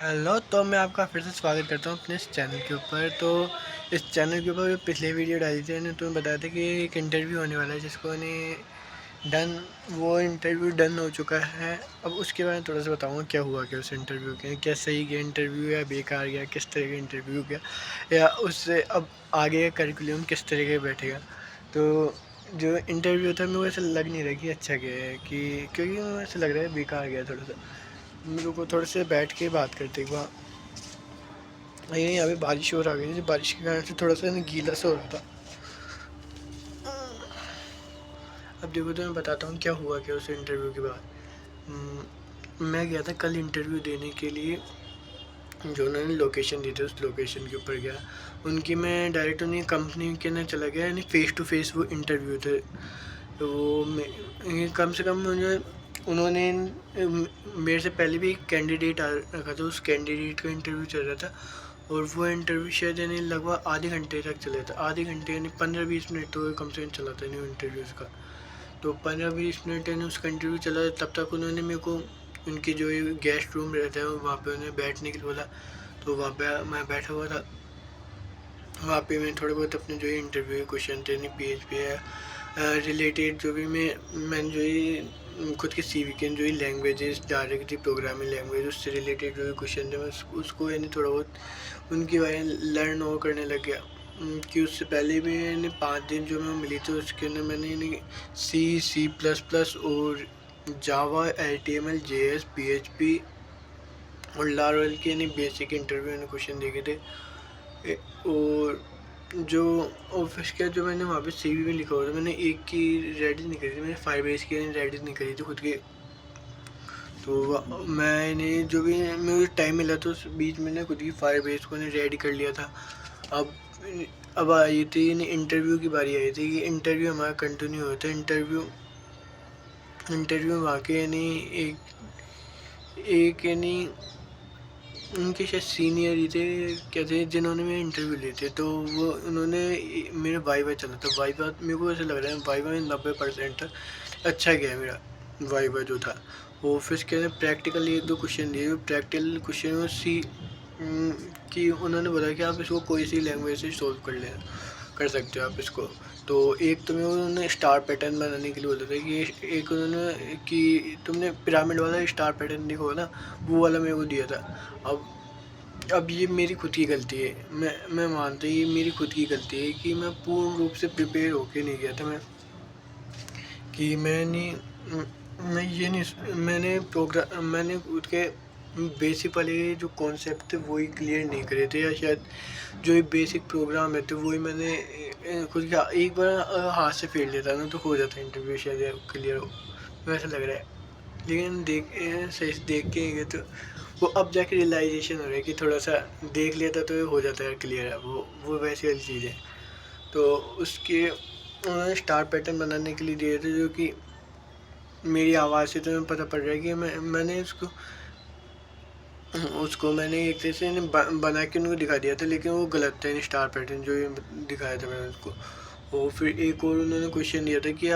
Hello, तो मैं आपका फिर से स्वागत करता हूँ अपने इस चैनल के ऊपर। तो इस चैनल के ऊपर पिछले वीडियो डाली थी, तो मैं बताया था कि एक इंटरव्यू होने वाला है जिसको वो इंटरव्यू डन हो चुका है। अब उसके बारे में थोड़ा सा बताऊँगा क्या हुआ, क्या उस इंटरव्यू के, क्या सही गया इंटरव्यू या बेकार गया, किस तरह का इंटरव्यू गया, या उससे अब आगे का करिकुलम किस तरह का बैठेगा। तो जो इंटरव्यू था मेरे को ऐसा लग नहीं रहा कि अच्छा गया है, कि क्योंकि मुझे ऐसा लग रहा है बेकार गया थोड़ा सा। मेरे को थोड़े से बैठ के बात करते एक बार। ये यहाँ पे बारिश हो रहा है, बारिश के कारण से थोड़ा सा गीला सा हो रहा था। अब देखो, तो मैं बताता हूँ क्या हुआ क्या उस इंटरव्यू के बाद। मैं गया था कल इंटरव्यू देने के लिए। जो उन्होंने लोकेशन दी थी उस लोकेशन के ऊपर गया, उनकी मैं डायरेक्ट उन्हीं कंपनी के अंदर चला गया, यानी फ़ेस टू फेस वो इंटरव्यू थे। तो वो कम से कम मुझे उन्होंने मेरे से पहले भी एक कैंडिडेट आ रखा था, उस कैंडिडेट का इंटरव्यू चल रहा था। और वो इंटरव्यू शायद यानी लगभग आधे घंटे तक चला था। आधे घंटे यानी 15-20 मिनट तो कम से कम चला था नहीं इंटरव्यूज़ का। तो 15-20 मिनट यानी उसका इंटरव्यू चला, तब तक उन्होंने मेरे को उनकी जो गेस्ट रूम रहता है वहाँ पे उन्हें बैठने के लिए बोला। तो वहाँ पे मैं बैठा हुआ था। वहाँ पे मैं थोड़े बहुत अपने जो इंटरव्यू के क्वेश्चन थे PHP है रिलेटेड, जो भी मैंने जो ही खुद के CV के जो ही लैंग्वेजेस डाल रखी थी, प्रोग्रामिंग लैंग्वेज, उससे रिलेटेड जो भी क्वेश्चन थे मैं उसको यानी थोड़ा बहुत उनकी बारे लर्न और करने लग गया। कि उससे पहले भी यानी 5 दिन जो मैं मिली थी उसके अंदर मैंने यानी C++ और जावा, HTML, JS, PHP और लारवेल के यानी बेसिक इंटरव्यू क्वेश्चन देखे थे। और जो ऑफिस का जो मैंने वहाँ पे CV में लिखा हुआ था, मैंने एक की रेडी नहीं करी थी, मैंने फाइबेज की रेडी नहीं करी थी खुद की। तो मैंने जो भी मुझे टाइम मिला था उस बीच में खुद की फाइबेज को रेडी कर लिया था। अब आई थी इंटरव्यू की बारी आई थी कि इंटरव्यू हमारा कंटिन्यू होता है। इंटरव्यू वहाँ के यानी एक यानी उनके शायद सीनियर ही थे क्या थे जिन्होंने मेरे इंटरव्यू लिए थे। तो वो उन्होंने मेरा वाइवा चला था। वाइवा मेरे को ऐसा लग रहा है वाइवा में 90% था, अच्छा गया मेरा वाइवा जो था। वो फिर के प्रैक्टिकल 1-2 क्वेश्चन दिए। प्रैक्टिकल क्वेश्चन में कि उन्होंने बोला कि आप इसको कोई सी लैंग्वेज से सॉल्व कर सकते हो आप इसको। तो एक तो मैं उन्होंने स्टार पैटर्न बनाने के लिए बोला था कि एक उन्होंने कि तुमने पिरामिड वाला स्टार पैटर्न देखो ना, वो वाला मेरे को दिया था। अब ये मेरी खुद की गलती है, मैं मानता हूँ ये मेरी खुद की गलती है कि मैं पूर्ण रूप से प्रिपेयर होके नहीं गया था। कि मैं ये नहीं मैंने खुद के बेसिक वाले जो कॉन्सेप्ट थे वही क्लियर नहीं करे थे, या शायद जो बेसिक प्रोग्राम है तो वही मैंने खुद का एक बार हाथ से फेर लेता ना तो हो जाता इंटरव्यू शायद क्लियर हो, वैसा लग रहा है। लेकिन सही से देख के गए तो वो अब जाके रियलाइजेशन हो रहा है कि थोड़ा सा देख लेता तो हो जाता है क्लियर है। वो वैसी वाली चीज़ है। तो उसके उन्होंने स्टार पैटर्न बनाने के लिए दिए थे, जो कि मेरी आवाज़ से तो मैं पता पड़ रहा है कि मैंने उसको मैंने एक तरह से बना के उनको दिखा दिया था, लेकिन वो गलत था। स्टार पैटर्न जो ये दिखाया था मैंने उसको। और फिर एक और उन्होंने क्वेश्चन दिया था कि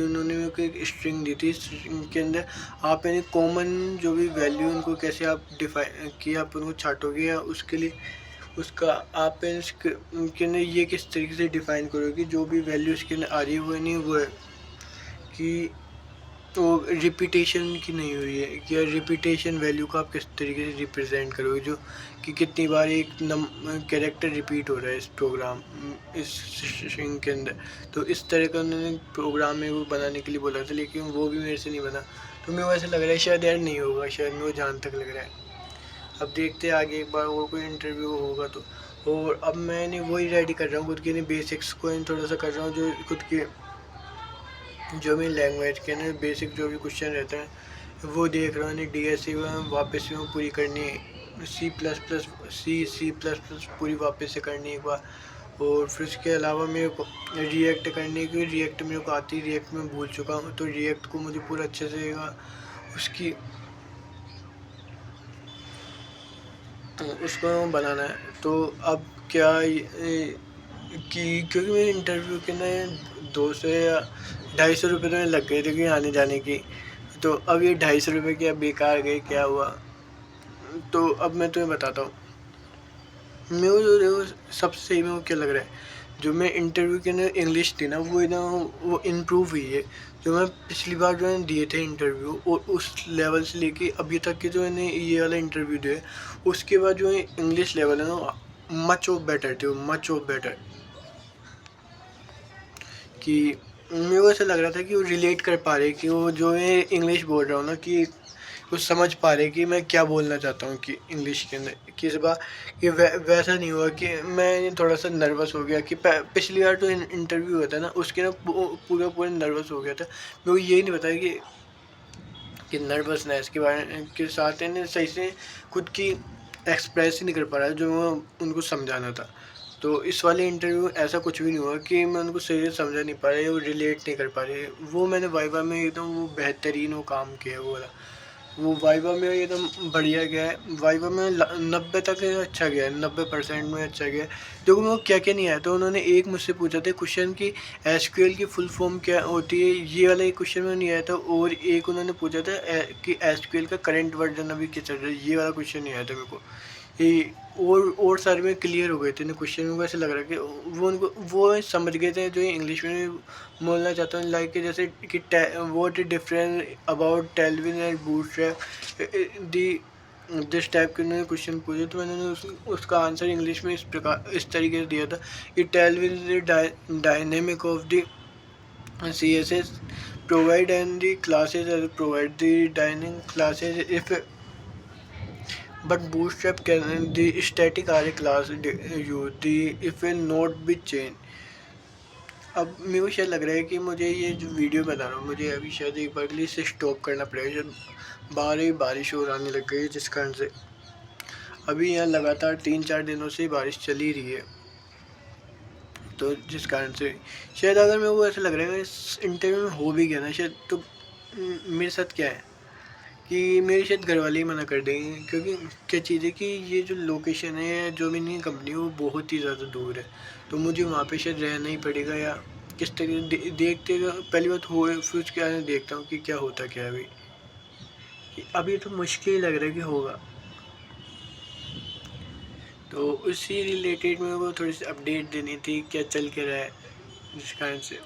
उन्होंने मेरे को एक स्ट्रिंग दी थी। स्ट्रिंग के अंदर आप यानी कॉमन जो भी वैल्यू उनको कैसे आप डिफाइन कि आप उनको छाटोगे, या उसके लिए उसका आप के अंदर ये किस तरीके से डिफाइन करोगे जो भी वैल्यू उसके अंदर आ रही है वो नहीं वो है कि तो रिपीटेशन की नहीं हुई है, कि रिपीटेशन वैल्यू को आप किस तरीके से रिप्रेजेंट करोगे, जो कि कितनी बार एक कैरेक्टर रिपीट हो रहा है इस प्रोग्राम इस स्ट्रिंग के अंदर। तो इस तरह का उन्होंने प्रोग्राम में वो बनाने के लिए बोला था, लेकिन वो भी मेरे से नहीं बना। तो मेरे को ऐसा लग रहा है शायद यार नहीं होगा, शायद मेरे को जहाँ तक लग रहा है। अब देखते हैं आगे एक बार वो कोई इंटरव्यू होगा तो। और अब मैंने वही रेडी कर रहा हूँ खुद के बेसिक्स को थोड़ा सा कर रहा हूँ, जो खुद के जो भी लैंग्वेज के ना बेसिक जो भी क्वेश्चन रहते हैं वो देख रहा हूँ। DSC वापस से पूरी करनी है, C++ पूरी वापस से करनी है एक बार। और फिर उसके अलावा मेरे को रिएक्ट करने की, रिएक्ट मेरे को आती है, रिएक्ट में भूल चुका हूँ। तो रिएक्ट को मुझे पूरा अच्छे से उसकी उसको बनाना है। तो अब क्या कि क्योंकि मेरे इंटरव्यू के ना 200 या 250 रुपये तो लग गए थे कि आने जाने की। तो अब ये 250 रुपये क्या बेकार गए, क्या हुआ तो अब मैं तुम्हें बताता हूँ मेरे को जो देखो सबसे सही में वो क्या लग रहा है, जो मैं इंटरव्यू के अंदर इंग्लिश थी ना वो इम्प्रूव हुई है। जो मैं पिछली बार जो है दिए थे इंटरव्यू और उस लेवल से लेके अभी तक के जो मैंने ये वाला इंटरव्यू दिया उसके बाद जो है इंग्लिश लेवल है ना मच ऑफ बेटर थे, मच ऑफ बेटर। कि मेरे को ऐसा लग रहा था कि वो रिलेट कर पा रहे, कि वो जो मैं इंग्लिश बोल रहा हूँ ना कि वो समझ पा रहे कि मैं क्या बोलना चाहता हूँ कि इंग्लिश के अंदर। कि इस बार कि वैसा नहीं हुआ कि मैं थोड़ा सा नर्वस हो गया कि पिछली बार जो इंटरव्यू हुआ था ना उसके ना पूरा पूरा नर्वस हो गया था। मेरे को यही नहीं बताया कि नर्वसनेस के बारे के साथ इन्हें सही से खुद की एक्सप्रेस ही नहीं कर पा रहा है जो मैं उनको समझाना था। तो इस वाले इंटरव्यू में ऐसा कुछ भी नहीं हुआ कि मैं उनको सही से समझा नहीं पा रहा या वो रिलेट नहीं कर पा रहे। वो मैंने वाइवा में एकदम वो बेहतरीन वो काम किया है वो वाला। वो वाइवा में एकदम बढ़िया गया है। वाइवा में 90 तक अच्छा गया है, 90% में अच्छा गया है। देखो मेरे को क्या क्या नहीं आया तो उन्होंने एक मुझसे पूछा था क्वेश्चन कि एसक्यूएल की फुल फॉर्म क्या होती है, ये वाला एक क्वेश्चन में नहीं आया था। और एक उन्होंने पूछा था कि एसक्यूएल का करंट वर्जन अभी क्या चल रहा है, ये वाला क्वेश्चन नहीं आया था मेरे को। ये और सारे में क्लियर हो गए थे ना क्वेश्चन। मेरे को ऐसा लग रहा है कि वो उनको वो समझ गए थे जो इंग्लिश में बोलना चाहता हूँ। लाइक जैसे कि what is different about Tailwind and Bootstrap दी जिस टाइप के उन्होंने क्वेश्चन पूछे तो मैंने उसका आंसर इंग्लिश में इस तरीके से दिया था कि Tailwind is dynamic of the CSS provide and the classes provide the dining classes if but bootstrap can the static array class use the if will not be changed। अब मेरे को शायद लग रहा है कि मुझे ये जो वीडियो बता रहा हूँ मुझे अभी शायद एक बार के लिए इसे स्टॉप करना पड़ेगा। शायद बाहर ही बारिश हो आने लग गई है जिस कारण से अभी यहाँ लगातार 3-4 दिनों से बारिश चली रही है। तो जिस कारण से शायद अगर मेरे को ऐसा लग रहा है इस इंटरव्यू में हो भी गया ना शायद तो मेरे साथ क्या है कि मेरे शायद घर वाले ही मना कर देंगे। क्योंकि क्या चीज़ है कि ये जो लोकेशन है जो मेरी कंपनी वो बहुत ही ज़्यादा दूर है। तो मुझे वहाँ पे शायद रहना ही पड़ेगा या किस तरीके देखते पहली बात हो फिर उसके बाद देखता हूँ कि क्या होता क्या है। अभी अभी तो मुश्किल लग रहा है कि होगा। तो उसी रिलेटेड मेरे को थोड़ी सी अपडेट देनी थी क्या चल के रहा है जिस कारण से